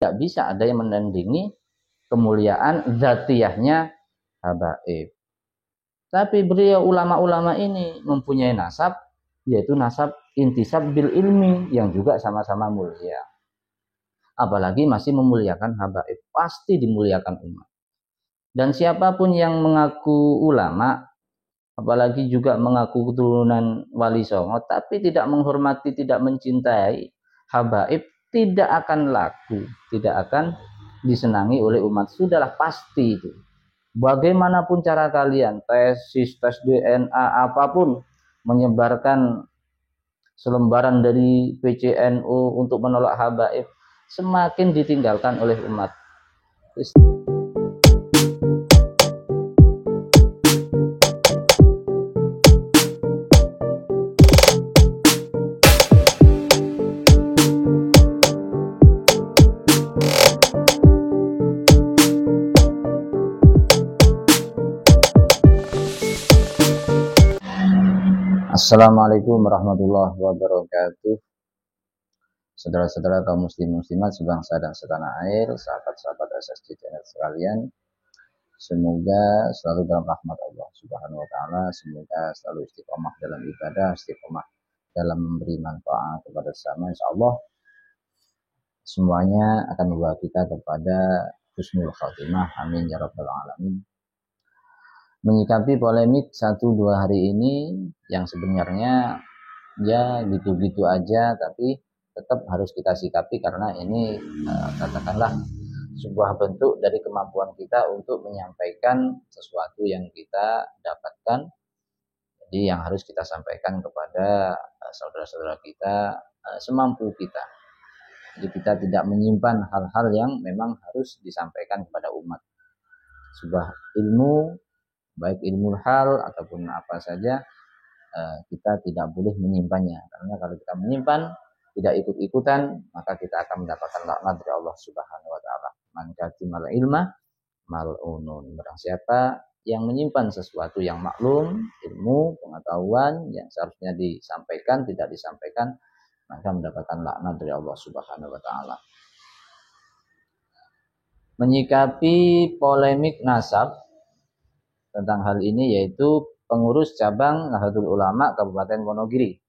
tidak bisa ada yang menandingi kemuliaan dzatiyahnya habaib. Tapi beliau ulama-ulama ini mempunyai nasab, yaitu nasab intisab bil ilmi yang juga sama-sama mulia. Apalagi masih memuliakan habaib, pasti dimuliakan umat. Dan siapapun yang mengaku ulama, apalagi juga mengaku keturunan Wali Songo, tapi tidak menghormati, tidak mencintai habaib, tidak akan laku, tidak akan disenangi oleh umat. Sudahlah, pasti itu. Bagaimanapun cara kalian, tesis, tes DNA, apapun, menyebarkan selembaran dari PCNU untuk menolak habaib, semakin ditinggalkan oleh umat. Assalamualaikum warahmatullahi wabarakatuh. Saudara-saudara kaum muslim muslimat sebangsa dan setanah air, sahabat-sahabat SSC channel sekalian, semoga selalu dalam rahmat Allah Subhanahu wa taala, semoga selalu istiqomah dalam ibadah, istiqomah dalam memberi manfaat kepada sesama. Insyaallah semuanya akan membawa kita kepada husnul khatimah. Amin ya rabbal alamin. Menyikapi polemik 1-2 hari ini yang sebenarnya ya gitu-gitu aja, tapi tetap harus kita sikapi karena ini katakanlah sebuah bentuk dari kemampuan kita untuk menyampaikan sesuatu yang kita dapatkan. Jadi yang harus kita sampaikan kepada saudara-saudara kita semampu kita. Jadi kita tidak menyimpan hal-hal yang memang harus disampaikan kepada umat. Sebuah ilmu, baik ilmu hal ataupun apa saja, kita tidak boleh menyimpannya, karena kalau kita menyimpan, tidak ikut-ikutan, maka kita akan mendapatkan laknat dari Allah Subhanahu wa taala. Man katimal ilma mal'unun. Barang siapa yang menyimpan sesuatu yang maklum, ilmu, pengetahuan yang seharusnya disampaikan tidak disampaikan, maka mendapatkan laknat dari Allah Subhanahu wa taala. Menyikapi polemik nasab tentang hal ini, yaitu pengurus cabang Nahdlatul Ulama Kabupaten Wonogiri,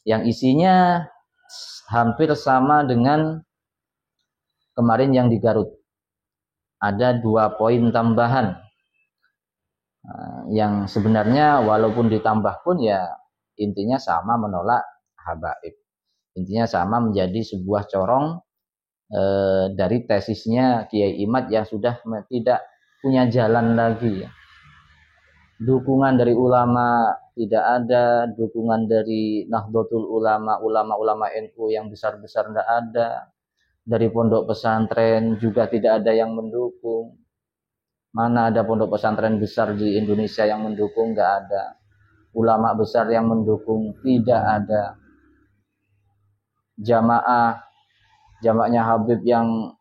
yang isinya hampir sama dengan kemarin yang di Garut. Ada 2 poin tambahan yang sebenarnya walaupun ditambah pun ya intinya sama, menolak habaib. Intinya sama, menjadi sebuah corong dari tesisnya Kiai Imad yang sudah tidak punya jalan lagi ya. Dukungan dari ulama tidak ada, dukungan dari Nahdlatul Ulama, ulama-ulama NU yang besar-besar tidak ada, dari pondok pesantren juga tidak ada yang mendukung. Mana ada pondok pesantren besar di Indonesia yang mendukung? Nggak ada. Ulama besar yang mendukung tidak ada. Jamaahnya Habib yang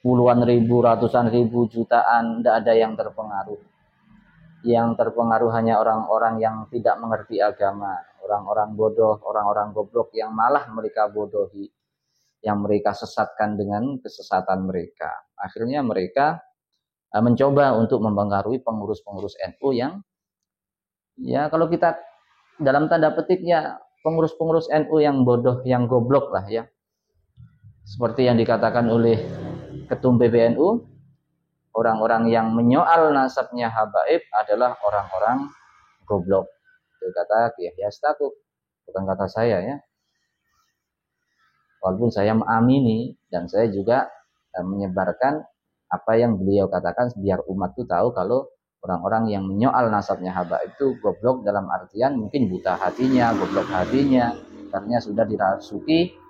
puluhan ribu, ratusan ribu, jutaan, tidak ada yang terpengaruh. Yang terpengaruh hanya orang-orang yang tidak mengerti agama, orang-orang bodoh, orang-orang goblok yang malah mereka bodohi, yang mereka sesatkan dengan kesesatan mereka. Akhirnya mereka mencoba untuk mempengaruhi pengurus-pengurus NU yang ya kalau kita dalam tanda petiknya pengurus-pengurus NU yang bodoh, yang goblok lah ya. Seperti yang dikatakan oleh Ketum PBNU, orang-orang yang menyoal nasabnya habaib adalah orang-orang goblok. Itu kata Yahya Stakuf, bukan kata saya ya. Walaupun saya mengamini dan saya juga menyebarkan apa yang beliau katakan biar umat itu tahu kalau orang-orang yang menyoal nasabnya habaib itu goblok dalam artian mungkin buta hatinya, goblok hatinya, karena sudah dirasuki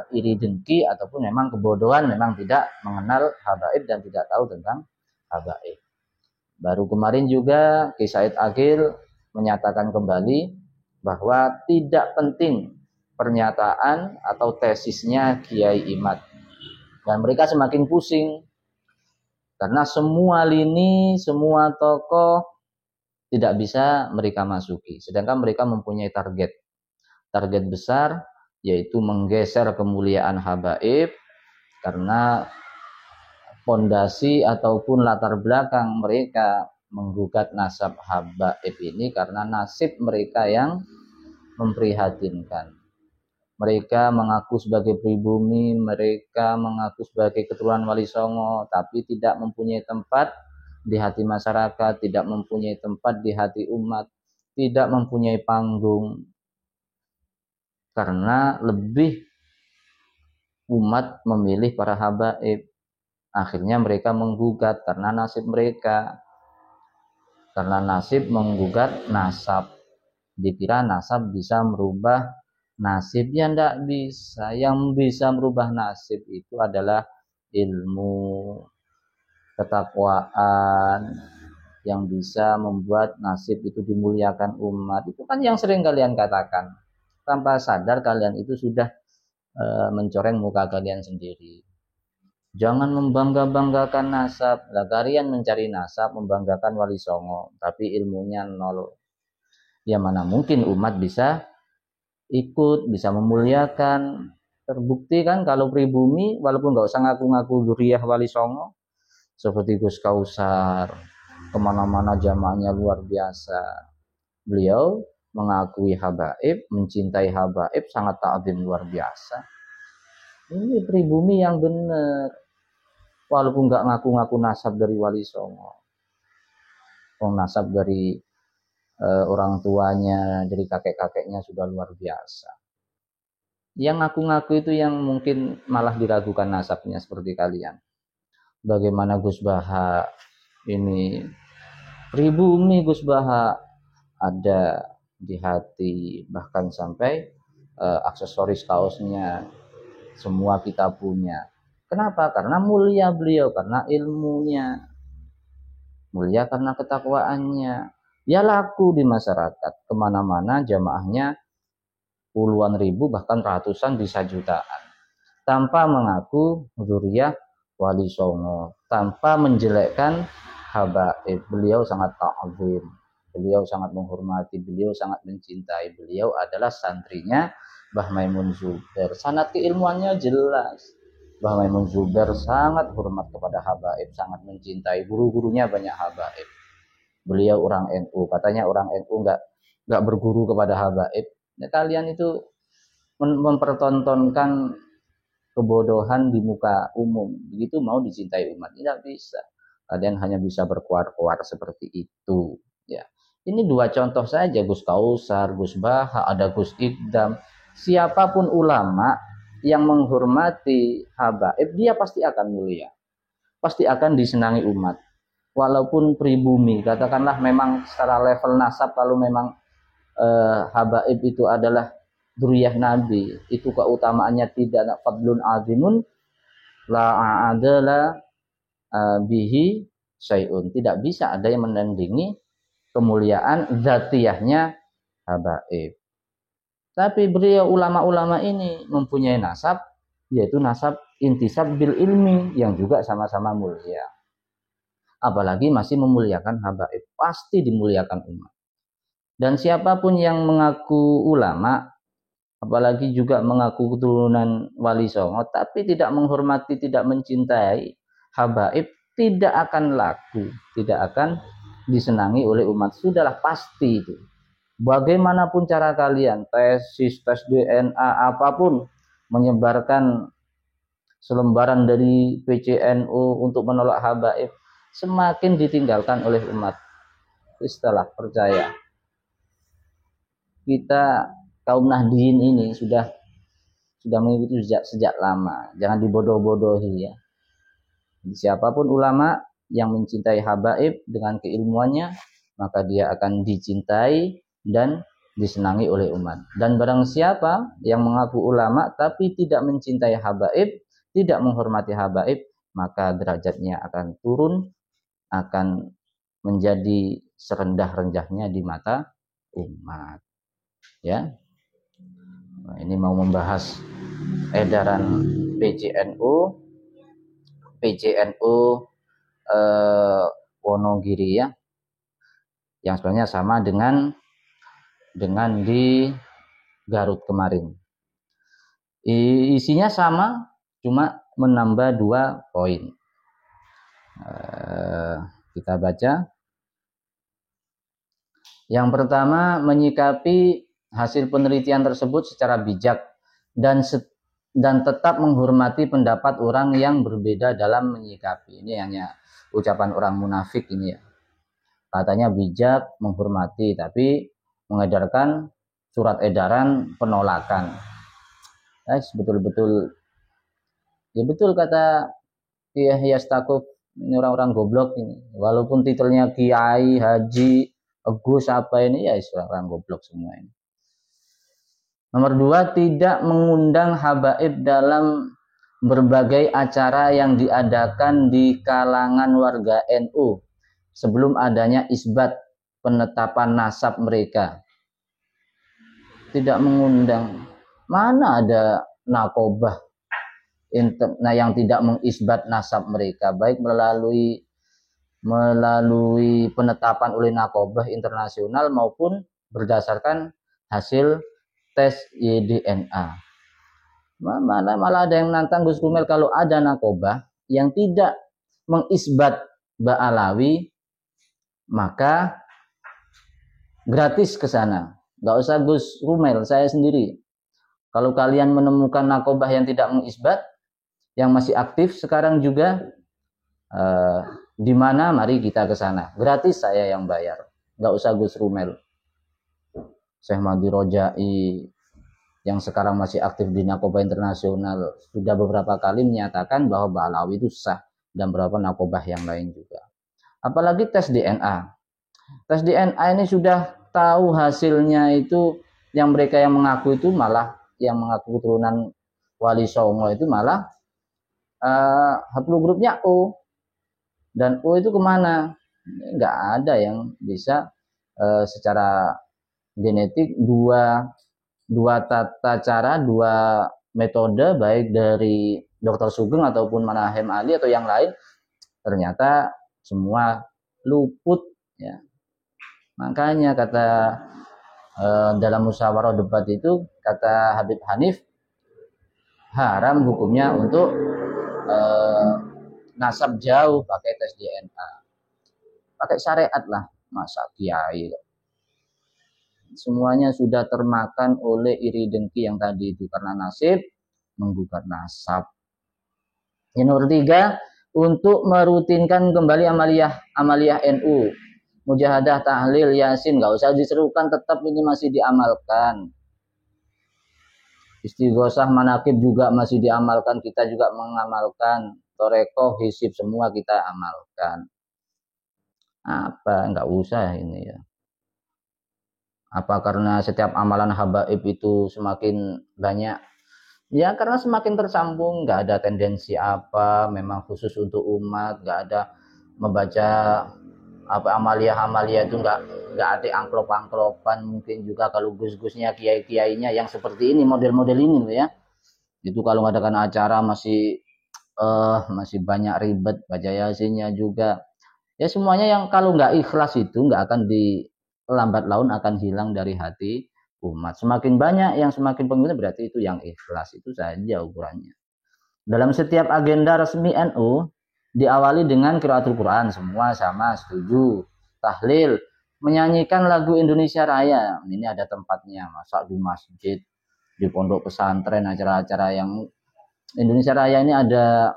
iri dengki ataupun memang kebodohan, memang tidak mengenal habaib dan tidak tahu tentang habaib. Baru kemarin juga Ki Said Agil menyatakan kembali bahwa tidak penting pernyataan atau tesisnya Kiai Imad, dan mereka semakin pusing karena semua lini, semua tokoh tidak bisa mereka masuki, sedangkan mereka mempunyai target besar yaitu menggeser kemuliaan habaib karena pondasi ataupun latar belakang mereka menggugat nasab habaib ini karena nasib mereka yang memprihatinkan. Mereka mengaku sebagai pribumi, mereka mengaku sebagai keturunan Wali Songo, tapi tidak mempunyai tempat di hati masyarakat, tidak mempunyai tempat di hati umat, tidak mempunyai panggung, karena lebih umat memilih para habaib. Akhirnya mereka menggugat karena nasib mereka, karena nasib menggugat nasab. Dikira nasab bisa merubah nasib, ya tidak bisa. Yang bisa merubah nasib itu adalah ilmu, ketakwaan, yang bisa membuat nasib itu dimuliakan umat. Itu kan yang sering kalian katakan. Tanpa sadar kalian itu sudah mencoreng muka kalian sendiri. Jangan membangga-banggakan nasab. Lah kalian mencari nasab, membanggakan Wali Songo, tapi ilmunya nol. Ya mana mungkin umat bisa ikut, bisa memuliakan. Terbukti kan kalau pribumi, walaupun nggak usah ngaku-ngaku dzurriyyah Wali Songo, seperti Gus Kausar, kemana-mana jamaahnya luar biasa. Beliau mengakui habaib, mencintai habaib, sangat ta'zim luar biasa. Ini pribumi yang benar, walaupun nggak ngaku-ngaku nasab dari Wali Songo, nasab dari orang tuanya, dari kakek-kakeknya sudah luar biasa. Yang ngaku-ngaku itu yang mungkin malah diragukan nasabnya seperti kalian. Bagaimana Gus Baha ini pribumi, Gus Baha ada di hati, bahkan sampai aksesoris kaosnya semua kita punya. Kenapa? Karena mulia beliau, karena ilmunya, mulia karena ketakwaannya. Ya laku di masyarakat, kemana-mana jamaahnya puluhan ribu bahkan ratusan bisa jutaan, tanpa mengaku dzurriyyah Wali Songo, tanpa menjelekkan habaib. Beliau sangat ta'zim, beliau sangat menghormati, beliau sangat mencintai. Beliau adalah santrinya Mbah Maimun Zubair. Sanad keilmuannya jelas. Mbah Maimun Zubair sangat hormat kepada habaib, sangat mencintai. Guru-gurunya banyak habaib. Beliau orang NU, katanya orang NU nggak berguru kepada habaib. Ya, kalian itu mempertontonkan kebodohan di muka umum. Begitu mau dicintai umat, tidak bisa. Kalian hanya bisa berkuar-kuar seperti itu. Ya, ini dua contoh saja, Gus Kausar, Gus Baha, ada Gus Idam. Siapapun ulama yang menghormati habaib, dia pasti akan mulia, pasti akan disenangi umat. Walaupun pribumi, katakanlah memang secara level nasab, kalau memang habaib itu adalah dzurriyyah Nabi, itu keutamaannya tidak fadlun azimun la adalah bihi syai'un. Tidak bisa ada yang menandingi kemuliaan zatiyahnya habaib. Tapi beliau ulama-ulama ini mempunyai nasab, yaitu nasab intisab bil ilmi, yang juga sama-sama mulia. Apalagi masih memuliakan habaib, pasti dimuliakan umat. Dan siapapun yang mengaku ulama, apalagi juga mengaku keturunan Wali Songo, tapi tidak menghormati, tidak mencintai habaib, tidak akan laku, tidak akan disenangi oleh umat. Sudahlah, pasti itu. Bagaimanapun cara kalian, tesis, tes DNA, apapun, menyebarkan selembaran dari PCNU untuk menolak habaib, semakin ditinggalkan oleh umat. Istilah percaya, kita kaum Nahdien ini sudah mengikuti sejak lama. Jangan dibodoh-bodohi ya. Siapapun ulama yang mencintai habaib dengan keilmuannya, maka dia akan dicintai dan disenangi oleh umat. Dan barang siapa yang mengaku ulama tapi tidak mencintai habaib, tidak menghormati habaib, maka derajatnya akan turun, akan menjadi serendah-rendahnya di mata umat. Ya, nah, ini mau membahas edaran PCNU Wonogiri ya, yang sebenarnya sama dengan di Garut kemarin. Isinya sama, cuma menambah 2 poin. Kita baca. Yang pertama, menyikapi hasil penelitian tersebut secara bijak dan tetap menghormati pendapat orang yang berbeda dalam menyikapi. Ini hanya ucapan orang munafik ini ya. Katanya bijak, menghormati, tapi mengedarkan surat edaran penolakan. Betul-betul ya, betul kata Yahya Stakuf, ini orang-orang goblok ini. Walaupun titelnya kiai, haji, Gus apa ini, ya orang goblok semua ini. Nomor 2, tidak mengundang habaib dalam berbagai acara yang diadakan di kalangan warga NU sebelum adanya isbat penetapan nasab mereka. Tidak mengundang. Mana ada nakobah yang tidak mengisbat nasab mereka, baik melalui penetapan oleh nakobah internasional maupun berdasarkan hasil tes YDNA. Malah ada yang nantang Gus Kumel kalau ada nakobah yang tidak mengisbat Ba'alawi, maka gratis ke sana. Gak usah Gus Kumel, saya sendiri. Kalau kalian menemukan nakobah yang tidak mengisbat, yang masih aktif sekarang juga, di mana, mari kita ke sana. Gratis, saya yang bayar. Gak usah Gus Rumel. Syekh Mahdi Rojai yang sekarang masih aktif di Nakobah Internasional sudah beberapa kali menyatakan bahwa Ba'alawi itu sah, dan beberapa nakobah yang lain juga. Apalagi tes DNA. Tes DNA ini sudah tahu hasilnya itu, yang mereka yang mengaku itu malah, yang mengaku keturunan Wali Songo itu malah haplogrupnya O. Dan O itu kemana? Nggak ada yang bisa secara genetik dua tata cara, 2 metode, baik dari Dr. Sugeng ataupun Manahem Ali atau yang lain, ternyata semua luput ya. Makanya kata dalam musyawarah debat itu, kata Habib Hanif, haram hukumnya untuk nasab jauh pakai tes DNA. Pakai syariat lah, masa kiai. Semuanya sudah termakan oleh iri dengki yang tadi itu, karena nasib menggugat nasab. Yang nomor 3, untuk merutinkan kembali amaliyah NU, mujahadah, tahlil, yasin, nggak usah diserukan, tetap ini masih diamalkan. Istighosah, manakib juga masih diamalkan, kita juga mengamalkan. Torekoh, hisib, semua kita amalkan. Apa, nggak usah ini ya. Apa karena setiap amalan habaib itu semakin banyak? Ya karena semakin tersambung, nggak ada tendensi apa, memang khusus untuk umat, nggak ada membaca apa amalia itu nggak ada angklop-angklopan. Mungkin juga kalau gus-gusnya, kiai-kiainya yang seperti ini, model-model ini loh ya. Itu kalau mengadakan acara masih banyak ribet, baca yasinnya juga. Ya semuanya yang kalau nggak ikhlas itu nggak akan lambat laun akan hilang dari hati umat. Semakin banyak yang semakin pengikut, berarti itu yang ikhlas, itu saja ukurannya. Dalam setiap agenda resmi NU diawali dengan qiraatul Quran, semua sama setuju. Tahlil, menyanyikan lagu Indonesia Raya, ini ada tempatnya, masa di masjid, di pondok pesantren, acara-acara yang Indonesia Raya ini ada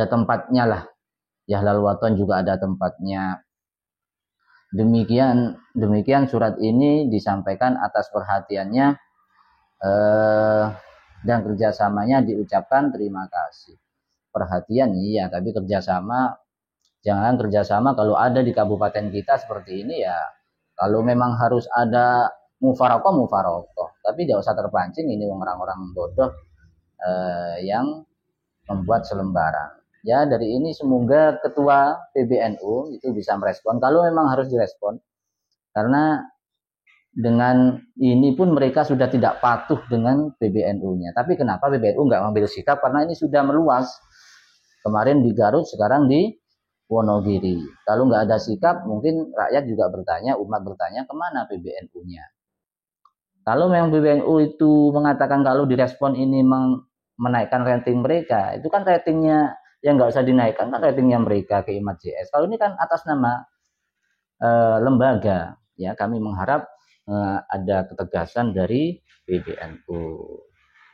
tempatnya lah. Yahlal Waton juga ada tempatnya. Demikian surat ini disampaikan atas perhatiannya dan kerjasamanya diucapkan terima kasih. Perhatian iya, tapi kerjasama, jangan kerjasama kalau ada di kabupaten kita seperti ini ya. Kalau memang harus ada mufarokoh, tapi tidak usah terpancing ini orang-orang bodoh yang membuat selembaran. Ya dari ini semoga ketua PBNU itu bisa merespon, kalau memang harus direspon, karena dengan ini pun mereka sudah tidak patuh dengan PBNU-nya. Tapi kenapa PBNU nggak mengambil sikap? Karena ini sudah meluas. Kemarin di Garut, sekarang di Wonogiri. Kalau nggak ada sikap, mungkin rakyat juga bertanya, umat bertanya, kemana PBNU-nya? Kalau memang PBNU itu mengatakan kalau direspon ini menaikkan rating mereka, itu kan ratingnya yang nggak usah dinaikkan kan ratingnya mereka ke Imat JS. Kalau ini kan atas nama lembaga, ya kami mengharap ada ketegasan dari PBNU.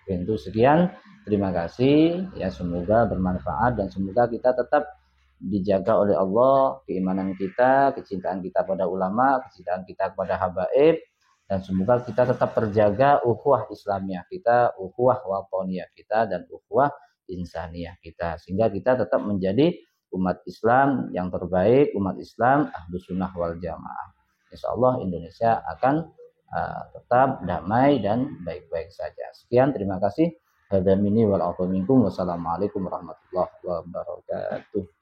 Itu sekian, terima kasih, ya semoga bermanfaat dan semoga kita tetap dijaga oleh Allah keimanan kita, kecintaan kita pada ulama, kecintaan kita kepada habaib, dan semoga kita tetap terjaga ukhuwah Islamiyah kita, ukhuwah watoniyah kita, dan ukhuwah insaniyah kita, sehingga kita tetap menjadi umat Islam yang terbaik, umat Islam ahlus sunnah wal jamaah. Insya Allah Indonesia akan tetap damai dan baik-baik saja. Sekian, terima kasih. Hadza minni wal afu minkum. Wassalamualaikum warahmatullahi wabarakatuh.